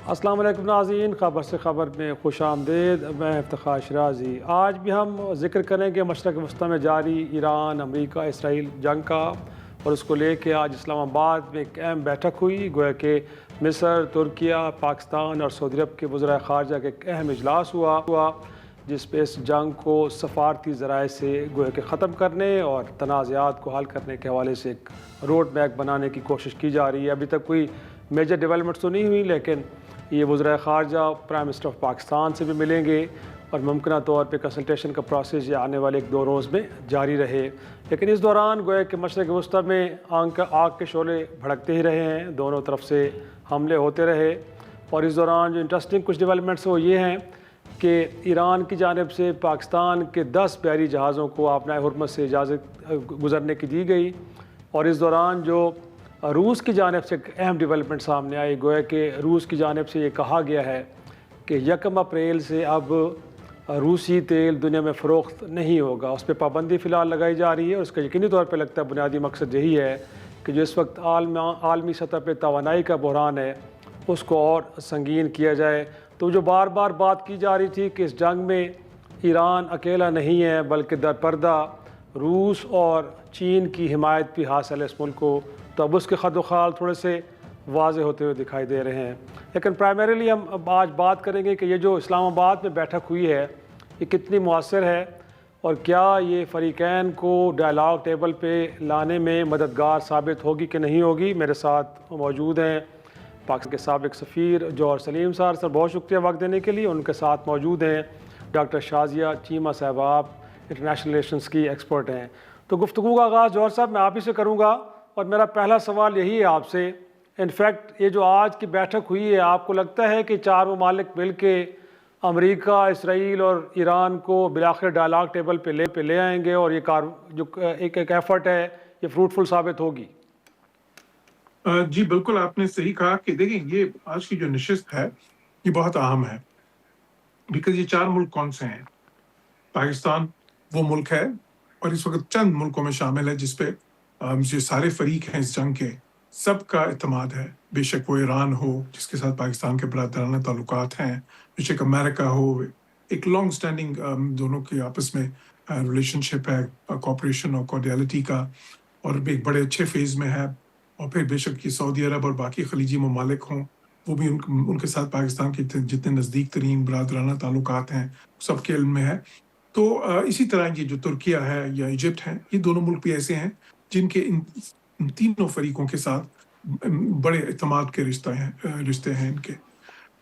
السلام علیکم ناظرین، خبر سے خبر میں خوش آمدید۔ میں افتخار شرازی۔ آج بھی ہم ذکر کریں گے مشرق وسطیٰ میں جاری ایران امریکہ اسرائیل جنگ کا، اور اس کو لے کے آج اسلام آباد میں ایک اہم بیٹھک ہوئی۔ گویا کہ مصر، ترکیہ، پاکستان اور سعودی عرب کے وزرائے خارجہ کا ایک اہم اجلاس ہوا جس پہ اس جنگ کو سفارتی ذرائع سے گویا کہ ختم کرنے اور تنازعات کو حل کرنے کے حوالے سے ایک روڈ میپ بنانے کی کوشش کی جا رہی ہے۔ ابھی تک کوئی میجر ڈیولپمنٹس تو نہیں ہوئی، لیکن یہ وزرائے خارجہ پرائم منسٹر آف پاکستان سے بھی ملیں گے اور ممکنہ طور پہ کنسلٹیشن کا پروسیس یہ آنے والے 1-2 روز میں جاری رہے۔ لیکن اس دوران گویا کہ مشرق وسطیٰ میں آگ کے شعلے بھڑکتے ہی رہے ہیں، دونوں طرف سے حملے ہوتے رہے، اور اس دوران جو انٹرسٹنگ کچھ ڈیولپمنٹس وہ یہ ہیں کہ ایران کی جانب سے پاکستان کے 10 بحری جہازوں کو آبنائے حرمت سے اجازت گزرنے کی دی گئی، اور اس دوران جو روس کی جانب سے ایک اہم ڈیولپمنٹ سامنے آئی۔ گویا کہ روس کی جانب سے یہ کہا گیا ہے کہ 1 اپریل سے اب روسی تیل دنیا میں فروخت نہیں ہوگا، اس پہ پابندی فی الحال لگائی جا رہی ہے، اور اس کا یقینی طور پہ لگتا ہے بنیادی مقصد یہی ہے کہ جو اس وقت عالمی سطح پہ توانائی کا بحران ہے اس کو اور سنگین کیا جائے۔ تو جو بار بار بات کی جا رہی تھی کہ اس جنگ میں ایران اکیلا نہیں ہے بلکہ در پردہ روس اور چین کی حمایت بھی حاصل ہے اس ملک کو، تو اب اس کے خد و خال تھوڑے سے واضح ہوتے ہوئے دکھائی دے رہے ہیں۔ لیکن پرائمریلی ہم آج بات کریں گے کہ یہ جو اسلام آباد میں بیٹھک ہوئی ہے یہ کتنی مؤثر ہے، اور کیا یہ فریقین کو ڈائلاگ ٹیبل پہ لانے میں مددگار ثابت ہوگی کہ نہیں ہوگی۔ میرے ساتھ موجود ہیں پاکستان کے سابق سفیر جوہر سلیم صاحب، سر بہت شکریہ وقت دینے کے لیے۔ ان کے ساتھ موجود ہیں ڈاکٹر شازیہ چیمہ صاحبہ، آپ انٹرنیشنل ریلیشنز کی ایکسپرٹ ہیں۔ تو گفتگو کا آغاز جوہر صاحب میں آپ ہی سے کروں گا، اور میرا پہلا سوال یہی ہے آپ سے، انفیکٹ یہ جو آج کی بیٹھک ہوئی ہے، آپ کو لگتا ہے کہ 4 ممالک مل کے امریکہ، اسرائیل اور ایران کو بالآخر ڈائلاگ ٹیبل پہ لے آئیں گے، اور یہ جو ایک ایفرٹ ہے یہ فروٹفل ثابت ہوگی؟ جی بالکل، آپ نے صحیح کہا کہ دیکھیں یہ آج کی جو نشست ہے یہ بہت اہم ہے، بیکاز یہ 4 ملک کون سے ہیں؟ پاکستان وہ ملک ہے اور اس وقت چند ملکوں میں شامل ہے جس پہ جو سارے فریق ہیں اس جنگ کے سب کا اعتماد ہے، بے شک وہ ایران ہو جس کے ساتھ پاکستان کے برادرانہ تعلقات ہیں، بے شک امریکہ ہو، ایک لانگ سٹینڈنگ دونوں کے آپس میں ریلیشن شپ ہے، کوآپریشن اور کارڈیلٹی کا، اور ایک بڑے اچھے فیز میں ہے، اور پھر بے شک یہ سعودی عرب اور باقی خلیجی ممالک ہوں، وہ بھی ان کے ساتھ پاکستان کے جتنے نزدیک ترین برادرانہ تعلقات ہیں سب کے علم میں ہے۔ تو اسی طرح یہ جو ترکیہ ہے یا ایجپٹ ہے، یہ دونوں ملک بھی ایسے ہیں جن کے ان تینوں فریقوں کے ساتھ بڑے اعتماد کے رشتے ہیں ان کے۔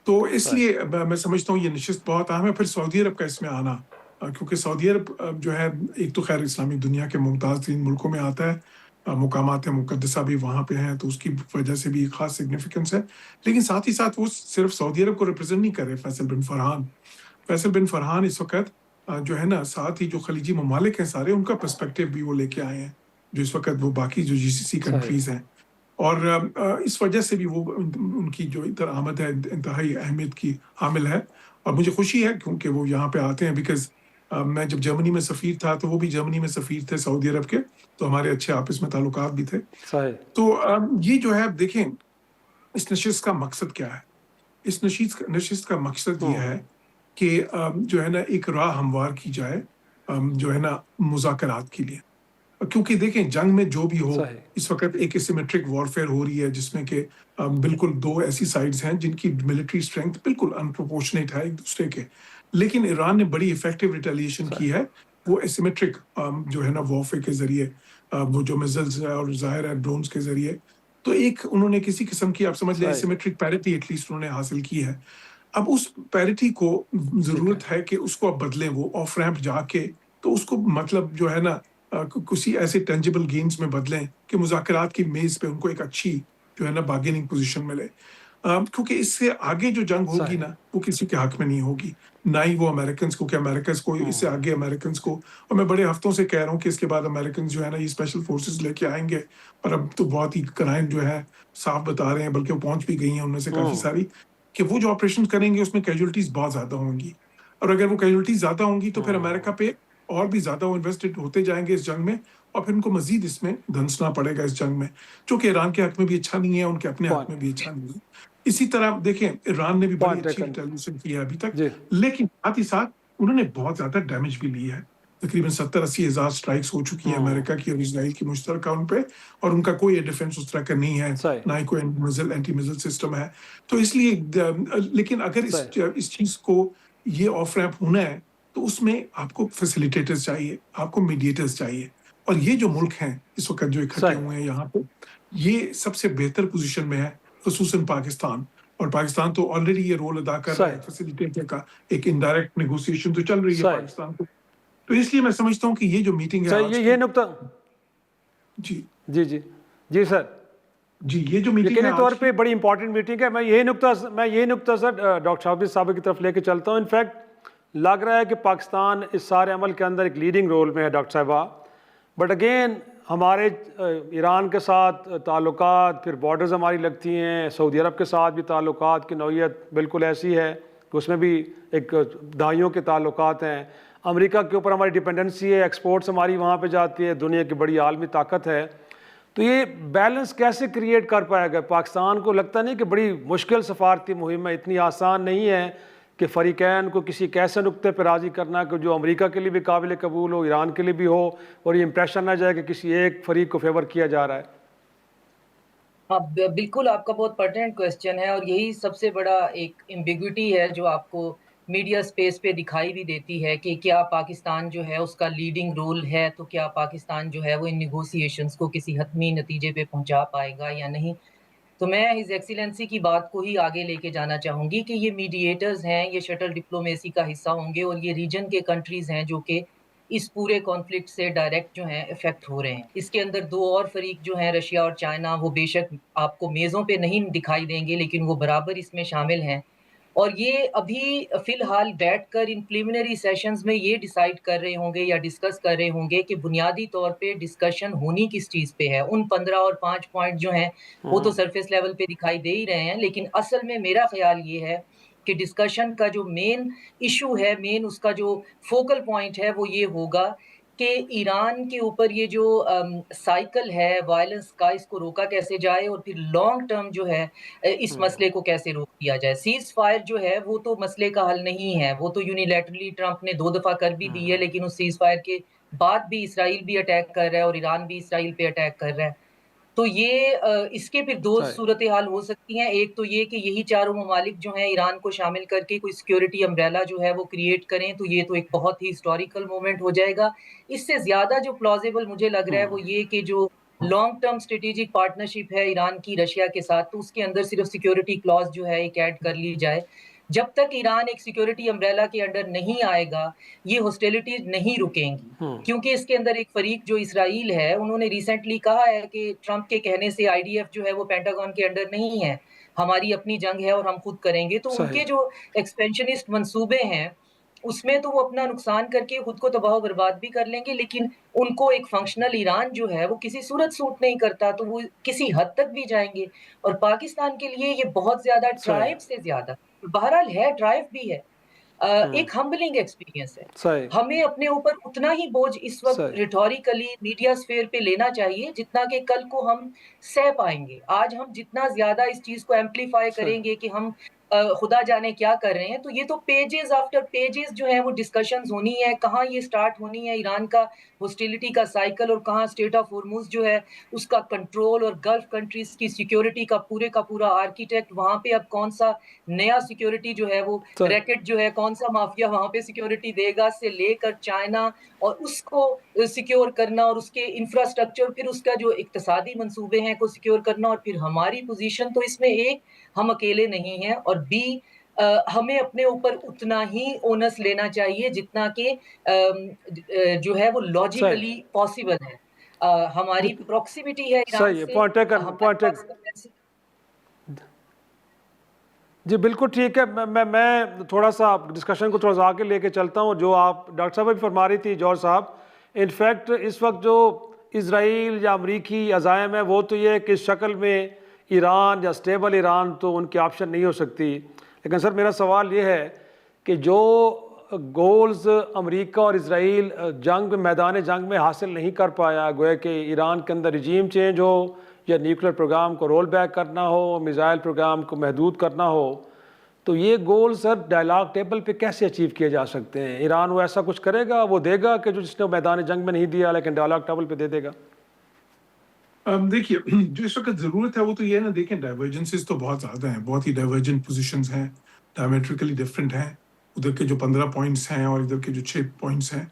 تو اس لیے میں سمجھتا ہوں یہ نشست بہت اہم ہے۔ پھر سعودی عرب کا اس میں آنا، کیونکہ سعودی عرب جو ہے ایک تو خیر اسلامی دنیا کے ممتاز ترین ملکوں میں آتا ہے، مقامات مقدسہ بھی وہاں پہ ہیں، تو اس کی وجہ سے بھی خاص سگنیفیکنس ہے، لیکن ساتھ ہی ساتھ وہ صرف سعودی عرب کو ریپرزینٹ نہیں کر رہے۔ فیصل بن فرحان اس وقت جو ہے نا، ساتھ ہی جو خلیجی ممالک ہیں سارے، ان کا پرسپیکٹیو بھی وہ لے کے آئے ہیں، جو اس وقت وہ باقی جو GCC کنٹریز ہیں، اور اس وجہ سے بھی وہ ان کی جو ادھر آمد ہے انتہائی اہمیت کی حامل ہے، اور مجھے خوشی ہے کیونکہ وہ یہاں پہ آتے ہیں، بیکاز میں جب جرمنی میں سفیر تھا تو وہ بھی جرمنی میں سفیر تھے سعودی عرب کے، تو ہمارے اچھے آپس میں تعلقات بھی تھے۔ تو یہ جو ہے دیکھیں اس نشست کا مقصد کیا ہے؟ اس نشست کا مقصد یہ ہے کہ جو ہے نا ایک راہ ہموار کی جائے جو ہے نا مذاکرات کے لیے، کیونکہ دیکھیں جنگ میں جو بھی ہو اس وقت ایک اسیمیٹرک وارفیئر ہو رہی ہے، جس میں کہ بالکل 2 ایسی سائڈز ہیں جن کی ملٹری اسٹرینتھ بالکل انپروپورشنیٹ ہے ایک دوسرے کے، لیکن ایران نے بڑی ایفیکٹو ریٹیلیشن کی ہے، وہ اسیمیٹرک جو ہے نا وارفیئر کے ذریعے، وہ جو میزلز ہے اور ظاہر ہے ڈرونز کے ذریعے، تو ایک انہوں نے کسی قسم کی آپ سمجھ لیں اسیمیٹرک پیرٹی ایٹ لیسٹ انہوں نے حاصل کی ہے۔ اب اس پیرٹی کو ضرورت ہے کہ اس کو اب بدلیں، وہ آف ریمپ جا کے، تو اس کو مطلب جو ہے نا کسی ایسے ٹینجیبل گینز میں بدلیں کہ مذاکرات کی میز پہ ان کو ایک اچھی جو ہے نا بارگیننگ پوزیشن ملے، کیونکہ اس سے آگے جو جنگ ہوگی نا وہ کسی کے حق میں نہیں ہوگی، نہ ہی وہ امریکنز کو، کہ امریکنز کو اس سے آگے امریکنز کو، اور میں بڑے ہفتوں سے کہہ رہا ہوں کہ اس کے بعد امریکنز جو ہے نا یہ اسپیشل فورسز لے کے آئیں گے، اور اب تو بہت ہی کرائم جو ہے صاف بتا رہے ہیں، بلکہ وہ پہنچ بھی گئی ہیں ان میں سے کافی ساری، کہ وہ جو آپریشن کریں گے اس میں کیجولٹیز بہت زیادہ ہوں گی، اور اگر وہ کیجولٹیز زیادہ ہوں گی تو پھر امریکہ پہ اور بھی زیادہ وہ انویسٹڈ ہوتے جائیں گے اس جنگ میں, اور پھر ان کو مزید اس میں دھنسنا پڑے گا اس جنگ میں, جو کہ ایران کے حق میں بھی اچھا نہیں ہے, ان کے اپنے حق میں بھی اچھا نہیں ہے. اسی طرح دیکھیں ایران نے بھی بڑی پوائنٹ اچھی ٹیکن. ریٹیلیشن کی ہے ابھی تک, جی لیکن ساتھ ہی ساتھ انہوں نے بہت زیادہ ڈیمیج بھی لی ہے. تقریباً 70-80 ہزار اسٹرائکس ہو چکی ہیں امریکہ کی اور اسرائیل کی مشترکہ ان پہ, اور ان کا کوئی ڈیفینس اس طرح کا نہیں ہے, صحیح نہ ہی کوئی اینٹی میزل سسٹم ہے. تو اس لیے لیکن اگر صحیح اس چیز کو یہ آف ریمپ ہونا ہے تو اس میں آپ کو فیسیلیٹیٹرز چاہیے, آپ کو میڈیٹرز چاہیے, اور یہ جو ملک ہیں اس وقت جو اکٹھے صحیح ہوئے ہیں یہاں پہ, یہ سب سے بہتر پوزیشن میں ہے, خصوصاً پاکستان. اور پاکستان تو آلریڈی یہ رول ادا کر رہا ہے صحیح فیسیلیٹیٹر کا, ایک انڈائریکٹ نیگوسیشن تو چل رہی ہے صحیح پاکستان کو. تو اس لیے میں سمجھتا ہوں کہ یہ جو میٹنگ ہے صحیح. آج یہ کی, نقطہ. جی جی جی جی سر, جی یہ جو میٹنگ ہے یقینی طور آج کی, پہ بڑی امپورٹنٹ میٹنگ ہے. میں یہی نقطہ سر ڈاکٹر شاہد صاحب کی طرف لے کے چلتا ہوں. انفیکٹ لگ رہا ہے کہ پاکستان اس سارے عمل کے اندر ایک لیڈنگ رول میں ہے ڈاکٹر صاحبہ. بٹ اگین ہمارے ایران کے ساتھ تعلقات, پھر بارڈرز ہماری لگتی ہیں, سعودی عرب کے ساتھ بھی تعلقات کی نوعیت بالکل ایسی ہے کہ اس میں بھی ایک دہائیوں کے تعلقات ہیں. امریکہ کے اوپر ہماری ڈپینڈنسی ہے, ایکسپورٹس ہماری وہاں پہ جاتی ہے, دنیا کی بڑی عالمی طاقت ہے. تو یہ بیلنس کیسے کریٹ کر پائے گا پاکستان کو؟ لگتا نہیں کہ بڑی مشکل سفارتی مہم ہے, اتنی آسان نہیں ہے کہ فریقین کو کسی ایسے نقطے پہ راضی کرنا کہ جو امریکہ کے لیے بھی قابل قبول ہو, ایران کے لیے بھی ہو, اور یہ امپریشن نہ جائے کہ کسی ایک فریق کو فیور کیا جا رہا ہے. ہاں بالکل, آپ کا بہت پرٹیننٹ کویسچن ہے, اور یہی سب سے بڑا ایک ایمبیگوٹی ہے جو آپ کو میڈیا سپیس پہ دکھائی بھی دیتی ہے کہ کیا پاکستان جو ہے اس کا لیڈنگ رول ہے, تو کیا پاکستان جو ہے وہ ان نیگوسیشنز کو کسی حتمی نتیجے پہ پہنچا پائے گا یا نہیں. تو میں ہز ایکسیلنسی کی بات کو ہی آگے لے کے جانا چاہوں گی کہ یہ میڈیٹرز ہیں, یہ شٹل ڈپلومیسی کا حصہ ہوں گے, اور یہ ریجن کے کنٹریز ہیں جو کہ اس پورے کانفلکٹ سے ڈائریکٹ جو ہیں افیکٹ ہو رہے ہیں. اس کے اندر دو اور فریق جو ہیں رشیا اور چائنا, وہ بے شک آپ کو میزوں پہ نہیں دکھائی دیں گے لیکن وہ برابر اس میں شامل ہیں. اور یہ ابھی فی الحال بیٹھ کر ان پریلیمنری سیشنز میں یہ ڈیسائیڈ کر رہے ہوں گے یا ڈسکس کر رہے ہوں گے کہ بنیادی طور پہ ڈسکشن ہونی کس چیز پہ ہے. ان 15 اور 5 پوائنٹ جو ہیں وہ تو سرفیس لیول پہ دکھائی دے ہی رہے ہیں, لیکن اصل میں میرا خیال یہ ہے کہ ڈسکشن کا جو مین ایشو ہے, مین اس کا جو فوکل پوائنٹ ہے, وہ یہ ہوگا کہ ایران کے اوپر یہ جو سائیکل ہے وائلنس کا, اس کو روکا کیسے جائے, اور پھر لانگ ٹرم جو ہے اس مسئلے کو کیسے روک دیا جائے. سیز فائر جو ہے وہ تو مسئلے کا حل نہیں ہے, وہ تو یونیلیٹرلی ٹرمپ نے 2 دفعہ کر بھی دی ہے, لیکن اس سیز فائر کے بعد بھی اسرائیل بھی اٹیک کر رہا ہے اور ایران بھی اسرائیل پہ اٹیک کر رہا ہے. تو یہ اس کے پھر 2 صحیح صورتحال ہو سکتی ہیں. ایک تو یہ کہ یہی چاروں ممالک جو ہیں ایران کو شامل کر کے کوئی سیکیورٹی امبریلا جو ہے وہ کریٹ کریں, تو یہ تو ایک بہت ہی ہسٹوریکل مومنٹ ہو جائے گا. اس سے زیادہ جو پلازیبل مجھے لگ رہا ہے وہ یہ کہ جو لانگ ٹرم اسٹریٹجک پارٹنرشپ ہے ایران کی رشیا کے ساتھ, تو اس کے اندر صرف سیکیورٹی کلاز جو ہے ایک ایڈ کر لی جائے. جب تک ایران ایک سیکیورٹی امبریلا کے انڈر نہیں آئے گا یہ ہاسٹیلٹیز نہیں رکیں گی, کیونکہ اس کے اندر ایک فریق جو اسرائیل ہے, انہوں نے ریسنٹلی کہا ہے کہ ٹرمپ کے کہنے سے IDF جو ہے وہ پینٹاگون کے انڈر نہیں ہے, ہماری اپنی جنگ ہے اور ہم خود کریں گے. تو ان صحیح کے جو ایکسپینشنسٹ منصوبے ہیں اس میں تو وہ اپنا نقصان کر کے خود کو تباہ و برباد بھی کر لیں گے, لیکن ان کو ایک فنکشنل ایران جو ہے وہ کسی صورت سوٹ نہیں کرتا, تو وہ کسی حد تک بھی جائیں گے. اور پاکستان کے لیے یہ بہت زیادہ صحیح ٹرائب سے زیادہ, بہرحال ہے ٹرائب بھی ہے, ایک ہمبلنگ ایکسپیرینس ہے. صحیح ہمیں اپنے اوپر اتنا ہی بوجھ اس وقت صحیح ریٹوریکلی میڈیا سفیر پہ لینا چاہیے جتنا کہ کل کو ہم سہ پائیں گے. آج ہم جتنا زیادہ اس چیز کو ایمپلیفائی کریں گے کہ ہم خدا جانے کیا کر رہے ہیں, تو یہ تو پیجز آفٹر پیجز جو ہیں وہ ڈسکشنز ہونی ہے, کہاں یہ سٹارٹ ہونی ہے ایران کا ہاسٹیلٹی کا سائیکل, اور کہاں اسٹیٹ آف ہرمز جو ہے اس کا کنٹرول, اور گلف کنٹریز کی سیکیورٹی کا پورا آرکیٹیکٹ, وہاں پہ اب کون سا نیا سیکیورٹی جو ہے وہ صحیح ریکٹ جو ہے, کون سا مافیا وہاں پہ سیکیورٹی دے گا, سے لے کر چائنا اور اس کو سیکیور کرنا, اور اس کے انفراسٹرکچر, پھر اس کا جو اقتصادی منصوبے ہیں کو سیکیور کرنا, اور پھر ہماری پوزیشن. تو اس میں ایک ہم اکیلے نہیں ہیں, اور بی ہمیں اپنے اوپر اتنا ہی اونس لینا چاہیے جتنا کہ جو ہے وہ صحیح لاجیکلی پاسبل ہے. ہماری پروکسیمیٹی ہے ایران صحیح ہے. سے, پوائنٹ ٹیکن, ہمارے پوائنٹ ٹیکن. پاس جی بالکل ٹھیک ہے. میں تھوڑا سا ڈسکشن کو تھوڑا سا آگے لے کے چلتا ہوں. جو آپ ڈاکٹر صاحب بھی فرما رہی تھی, جوہر صاحب, انفیکٹ اس وقت جو اسرائیل یا امریکی عزائم ہے وہ تو یہ ہے کہ اس شکل میں ایران یا اسٹیبل ایران تو ان کی آپشن نہیں ہو سکتی. لیکن سر میرا سوال یہ ہے کہ جو گولز امریکہ اور اسرائیل جنگ میں میدان جنگ میں حاصل نہیں کر پایا، گویا کہ ایران کے اندر رجیم چینج ہو یا نیوکلیر پروگرام کو رول بیک کرنا ہو، میزائل پروگرام کو محدود کرنا ہو، تو یہ گول سر ڈائلاگ ٹیبل پہ کیسے اچیو کیے جا سکتے ہیں؟ ایران وہ ایسا کچھ کرے گا، وہ دے گا کہ جو جس نے میدان جنگ میں نہیں دیا لیکن ڈائلاگ ٹیبل پہ دے دے گا؟ دیکھیے جو اس وقت ضرورت ہے وہ تو یہ ہے نا، دیکھیں ڈائیورجنسز تو بہت زیادہ ہیں، بہت ہی ڈائیورجنٹ پوزیشنز ہیں، ڈائمیٹریکلی ڈفرینٹ ہیں، ادھر کے جو 15 پوائنٹس ہیں اور ادھر کے جو 6 پوائنٹس ہیں،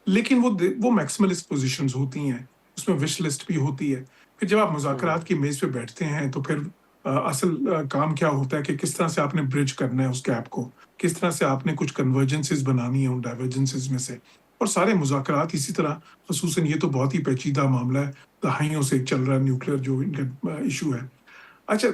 لیکن وہ میکسملسٹ پوزیشنز ہوتی ہیں، اس میں وش لسٹ بھی ہوتی ہے۔ پھر جب آپ مذاکرات کی میز پہ بیٹھتے ہیں تو پھر اصل کام کیا ہوتا ہے کہ کس طرح سے آپ نے برج کرنا ہے اس گیپ کو، کس طرح سے آپ نے کچھ کنورجنسز بنانی ہیں ان ڈائیورجنسز میں سے، اور سارے مذاکرات اسی طرح، خصوصاً یہ تو بہت ہی پیچیدہ معاملہ ہے، دہائیوں سے چل رہا ہے نیوکلیر جو ان کا ایشو ہے۔ اچھا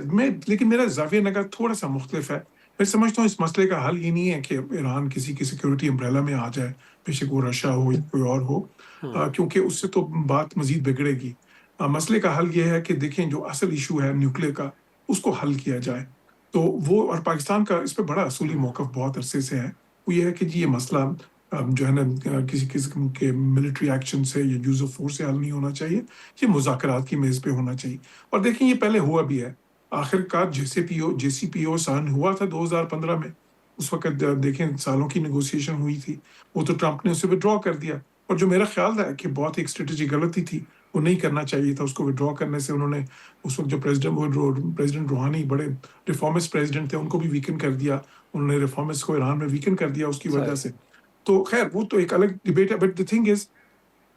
لیکن میرا زاویہ نگاہ تھوڑا سا مختلف ہے۔ میں سمجھتا ہوں اس مسئلے کا حل یہ نہیں ہے کہ ایران کسی کی سیکورٹی امبریلا میں آ جائے، بے شک وہ رشیا ہو یا کوئی اور ہو، کیونکہ اس سے تو بات مزید بگڑے گی۔ مسئلے کا حل یہ ہے کہ دیکھیں جو اصل ایشو ہے نیوکلیر کا، اس کو حل کیا جائے۔ تو وہ، اور پاکستان کا اس پہ بڑا اصولی موقف بہت عرصے سے ہے، وہ یہ ہے کہ جی یہ مسئلہ جو ہے نا کسی قسم کے ملٹری ایکشن سے یا یوز آف فورس سے حل نہیں ہونا چاہیے، یہ مذاکرات کی میز پہ ہونا چاہیے۔ اور دیکھیں یہ پہلے ہوا بھی ہے، آخر کار جے سی پی او سائن ہوا تھا 2015 میں، اس وقت دیکھیں سالوں کی نیگوسیشن ہوئی تھی، وہ تو ٹرمپ نے اسے ودرا کر دیا، اور جو میرا خیال ہے کہ بہت ایک اسٹریٹجی غلطی تھی، وہ نہیں کرنا چاہیے تھا، اس کو ودرا کرنے سے انہوں نے اس وقت جو پریزیڈنٹ روحانی بڑے ریفارمسٹ پریزیڈنٹ تھے، ان کو بھی ویکن کر دیا، انہوں نے ریفارمسٹ کو ایران میں ویکن کر دیا اس کی وجہ سے۔ تو خیر وہ تو ایک الگ ڈبیٹ ہے، بٹ دی تھنگ از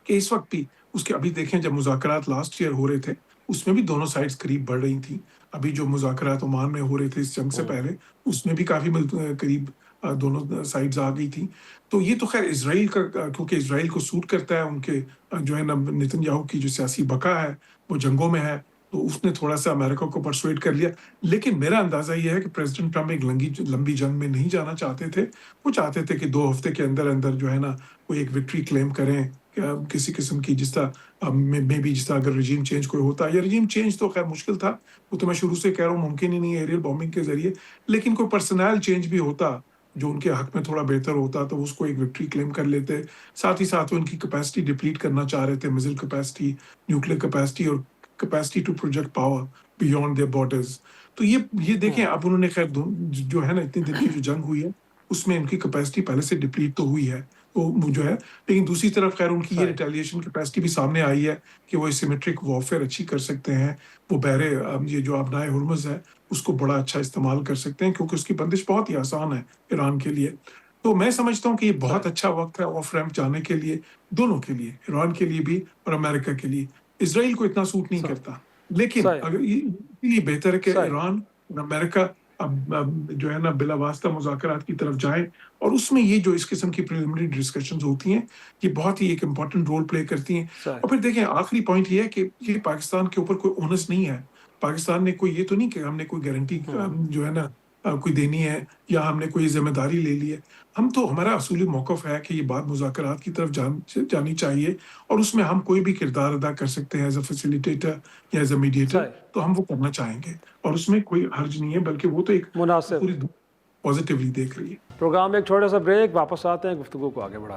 کہ اس وقت بھی اس کے، ابھی دیکھیں جب مذاکرات لاسٹ ایئر ہو رہے تھے اس میں بھی دونوں سائڈز قریب بڑھ رہی تھیں، ابھی جو مذاکرات عمان میں ہو رہے تھے اس جنگ سے پہلے، اس میں بھی کافی قریب دونوں سائڈز آ گئی تھیں۔ تو یہ تو خیر اسرائیل کا، کیونکہ اسرائیل کو سوٹ کرتا ہے، ان کے جو ہے نا نتن یاہو کی جو سیاسی بقا ہے وہ جنگوں میں ہے، تو اس نے تھوڑا سا امریکہ کو پرسویٹ کر لیا۔ لیکن میرا اندازہ یہ ہے کہ پریزیڈنٹ ٹرمپ ایک لمبی جنگ میں نہیں جانا چاہتے تھے، وہ چاہتے تھے کہ 2 ہفتے کے اندر اندر جو ہے نا وہ ایک وکٹری کلیم کریں کسی قسم کی، جس طرح میں بھی، جس طرح اگر رجیم چینج کوئی ہوتا، یا رجیم چینج تو خیر مشکل تھا، وہ تو میں شروع سے کہہ رہا ہوں ممکن ہی نہیں ہے ایریل بومبنگ کے ذریعے، لیکن کوئی پرسنل چینج بھی ہوتا جو ان کے حق میں تھوڑا بہتر ہوتا تو اس کو ایک وکٹری کلیم کر لیتے۔ ساتھ ہی ساتھ وہ ان کی کیپیسٹی ڈپلیٹ کرنا چاہ رہے تھے، میزائل کیپیسٹی، نیوکلیر کیپیسٹی، اور capacity to project power beyond their borders. تو یہ دیکھیں اب انہوں نے خیر جو ہے نا اتنی دن کی جو جنگ ہوئی ہے اس میں ان کی کیپیسٹی پہلے سے ڈپلیٹ تو ہوئی ہے، تو جو ہے، لیکن دوسری طرف خیر ان کی یہ ریٹیلیشن کیپیسٹی بھی سامنے آئی ہے کہ وہ سیمیٹرک وارفیئر اچھی کر سکتے ہیں، وہ بحرے یہ جو آبنائے ہرمز ہے اس کو بڑا اچھا استعمال کر سکتے ہیں، کیونکہ اس کی بندش بہت ہی آسان ہے ایران کے لیے۔ تو میں سمجھتا ہوں کہ یہ بہت اچھا وقت ہے آف ریمپ جانے کے لیے، دونوں کے لیے، ایران کے لیے بھی اور امریکہ کے لیے۔ اسرائیل کو اتنا سوٹ نہیں کرتا، لیکن اگر یہ بہتر ہے کہ ایران اور امریکہ اب جو ہے نا بلا واسطہ مذاکرات کی طرف جائیں، اور اس میں یہ جو اس قسم کی پریلیمنری ڈسکشنز ہوتی ہیں یہ بہت ہی ایک امپورٹنٹ رول پلے کرتی ہیں۔ اور پھر دیکھیں آخری پوائنٹ یہ ہے کہ یہ پاکستان کے اوپر کوئی اونس نہیں ہے، پاکستان نے کوئی یہ تو نہیں کہ ہم نے کوئی گارنٹی جو ہے نا کوئی دینی ہے یا ہم نے کوئی ذمہ داری لے لی ہے، ہم تو، ہمارا اصولی موقف ہے کہ یہ بات مذاکرات کی طرف جانی چاہیے، اور اس میں ہم کوئی بھی کردار ادا کر سکتے ہیں ایز اے فیسیلیٹیٹر یا ایز اے میڈیٹر، تو ہم وہ کرنا چاہیں گے، اور اس میں کوئی حرج نہیں ہے، بلکہ وہ تو ایک مناسب پوری پازیٹیولی دیکھ رہی ہے۔ پروگرام میں ایک چھوٹا سا بریک، واپس آتے ہیں، گفتگو کو آگے بڑھاتے ہیں۔